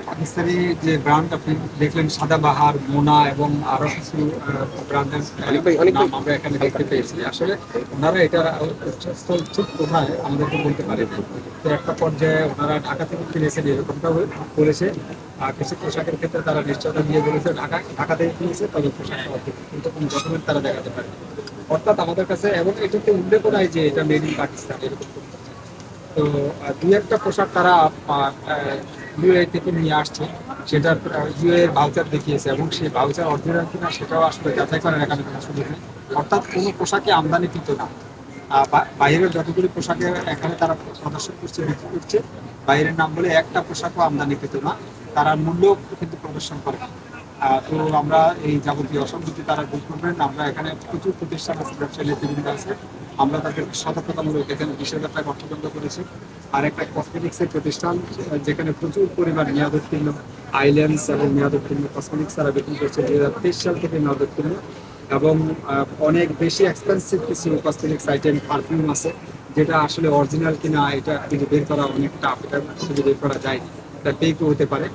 পাকিস্তানি যে ব্র্যান্ড আপনি দেখলেন সাদাবাহার, মোনা এবং আরো কিছু ব্র্যান্ডের নাম আমরা এখানে দেখতে পেয়েছি। আসলে ওনারা এটা উৎসস্থল ঠিক কোথায় আমাদেরকে বলতে পারে। তো একটা পর্যায়ে ওনারা ঢাকা থেকে কিনেছেন এরকমটা বলেছে। আর কিছু পোশাকের ক্ষেত্রে তারা নিশ্চয়তা দিয়ে বলেছে ঢাকা থেকে কিনেছে, তবে পোশাকটা অর্ধেক, কিন্তু কোনো ডকুমেন্ট তারা দেখাতে পারে। অর্থাৎ আমাদের কাছে, এবং এটাতে উল্লেখ নাই যে এটা মেড ইন পাকিস্তান এরকম। তো দুই একটা পোশাক তারা ইউএ থেকে নিয়ে আসছে, সেটা ইউএ এর ভাউচার দেখিয়েছে, এবং সেই ভাউচার অরিজিনাল কিনা সেটাও আসলে যাচাই করার এখানে কোনো সুযোগ নেই। অর্থাৎ কোনো পোশাকে আমদানিকৃত না। বাইরের যতগুলি পোশাকের এখানে তারা প্রদর্শন করছে, বিক্রি করছে, বাইরের নাম বলে একটা পোশাকও আমদানিকৃত না। তারা মূল্য কিন্তু প্রদর্শন করে। তো আমরা এই যাবতীয় অসঙ্গতি তারা দূর করবেন। আমরা এখানে প্রচুর প্রতিষ্ঠান আছে, ব্যবসায়ী নেতৃবৃন্দ আছে, আমরা তাদের সতর্কতামূলক এখানে 20,000 টাকা অর্থদণ্ড করেছি। আর একটা কসমেটিক্সের প্রতিষ্ঠান, যেখানে প্রচুর পরিমাণ মেয়াদোত্তীর্ণ আইল্যান্ডস এবং মেয়াদোত্তীর্ণ কসমেটিক্স তারা বিক্রি করছে 2023 সাল থেকে মেয়াদোত্তীর্ণ। এবং অনেক বেশি এক্সপেন্সিভ কিছু কসমেটিক্স আইটেম, পারফিউম আছে, যেটা আসলে অরিজিনাল কিনা এটা কিন্তু বের করা অনেক টাফ, এটা খুঁজে বের করা যায়, এটা ফেকও হতে পারে।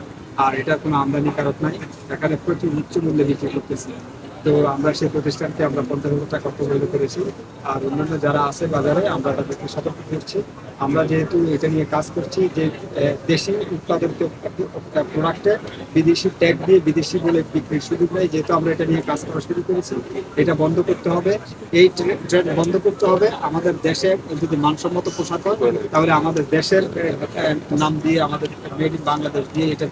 আর এটার কোনো আমদানিকারক নাই, এখানে প্রচুর উচ্চ মূল্যে বিক্রি করতেছি। তো আমরা সেই প্রতিষ্ঠানকে আমরা 50,000 টাকা অর্থবৈধ করেছি। আর অন্যান্য যারা আছে বাজারে আমরা তাদেরকে সতর্ক করছি। আমরা যেহেতু এটা নিয়ে কাজ করছি যে দেশি উৎপাদিত প্রোডাক্টে বিদেশি ট্যাগ দিয়ে বিদেশি বলে বিক্রির সুযোগ নেই, যেহেতু আমরা এটা নিয়ে কাজ করা শুরু করেছি, এটা বন্ধ করতে হবে। এই ট্রেন্ড বন্ধ করতে হবে। আমাদের দেশে যদি মানসম্মত পোশাক হয়, তাহলে আমাদের দেশের নাম দিয়ে, আমাদের মেড ইন বাংলাদেশ দিয়ে এটা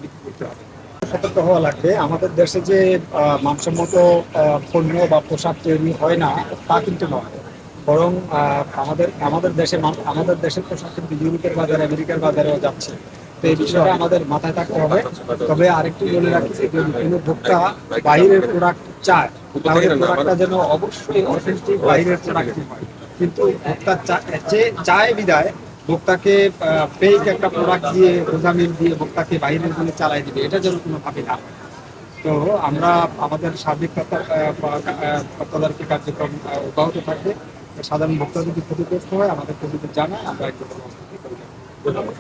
বিক্রি করতে হবে। সতর্ক হওয়া লাগবে। আমাদের দেশে যে মানসম্মত পণ্য বা পোশাক তৈরি হয় না, তা কিন্তু নয়। বরং আমাদের দেশের পোশাক কিন্তু ইউরোপের বাজারে, আমেরিকার বাজারেও যাচ্ছে। তো এই বিষয়টা আমাদের মাথায় থাকতে হবে। তবে আরেকটু বলে রাখছি, যদি কোনো ভোক্তা বাইরের প্রোডাক্ট চায়, তাহলে প্রোডাক্টটা যেন অবশ্যই অথেন্টিক বাইরের প্রোডাক্টই হয়। কিন্তু ভোক্তা চায় বিদায় ভোক্তাকে ফেক একটা প্রোডাক্ট দিয়ে, গোজামিল দিয়ে ভোক্তাকে বাইরের গুলো চালাই দিবে, এটা যেন কোনোভাবে না হয়। তো আমরা আমাদের সার্বিক তদারকি কার্যক্রম অব্যাহত থাকবে। সাধারণ ভোক্তা যদি ক্ষতিগ্রস্ত হয় আমাদেরকে যদি জানায়, আমরা একটু ব্যবস্থা নিতে পারি। ধন্যবাদ।